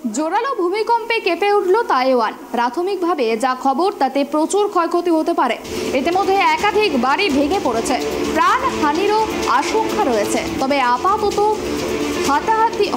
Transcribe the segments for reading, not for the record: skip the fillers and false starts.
জোরালো ভূমিকম্পে কেঁপে উঠল তাইওয়ান। প্রাথমিকভাবে যা খবর তাতে প্রচুর ক্ষয়ক্ষতি হতে পারে। ইতিমধ্যে একাধিক বাড়ি ভেঙে পড়েছে, প্রাণহানিরও আশঙ্কা রয়েছে। তবে আপাতত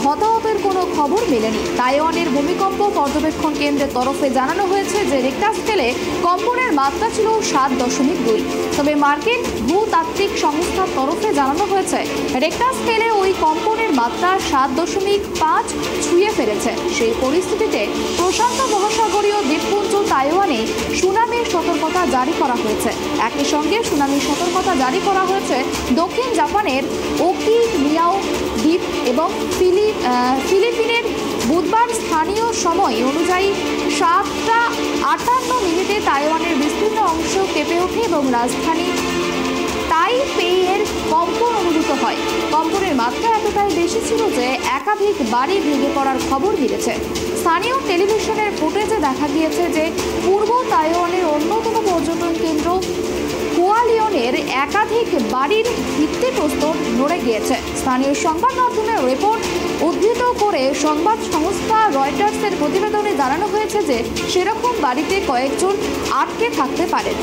হতাহতের কোনো খবর মেলেনি। তাইওয়ানের ভূমিকম্প পর্যবেক্ষণ কেন্দ্রের তরফে জানানো হয়েছে যে রিক্টার স্কেলে কম্পনের মাত্রা ছিল 7.2। তবে মার্কিন ভূতাত্ত্বিক সংস্থার তরফে জানানো হয়েছে রিক্টার স্কেলে ওই কম্পনের মাত্রা 7.5 ছুঁয়ে ফেলেছে। সেই পরিস্থিতিতে প্রশান্ত মহাসাগরীয় দ্বীপপুঞ্জ তাইওয়ানে সুনামির সতর্কতা জারি করা হয়েছে। একই সঙ্গে সুনামির সতর্কতা জারি করা হয়েছে দক্ষিণ জাপানের ওকিনাওয়া দ্বীপ এবং ফিলিপিনের। বুধবার স্থানীয় সময় অনুযায়ী 7:58 তাইওয়ানের বিস্তীর্ণ অংশ কেঁপে ওঠে এবং রাজধানী তাইপেইয়ের কম্পন অনুভূত হয়। কম্পনের মাত্রা এতটাই বেশি ছিল যে একাধিক বাড়ি ভেঙে পড়ার খবর মিলেছে। স্থানীয় টেলিভিশনের ফুটেজে দেখা গিয়েছে যে পূর্ব তাইওয়ানের অন্যতম পর্যটন কেন্দ্র হুয়ালিয়নের একাধিক বাড়ির ভিত্তিপ্রস্তর নড়ে গিয়েছে। স্থানীয় সংবাদ মাধ্যমের রিপোর্ট উদ্ধৃত করে সংবাদ সংস্থা রয়টার্সের প্রতিবেদনে জানানো হয়েছে যে সেরকম বাড়িতে কয়েকজন আটকে থাকতে পারেন।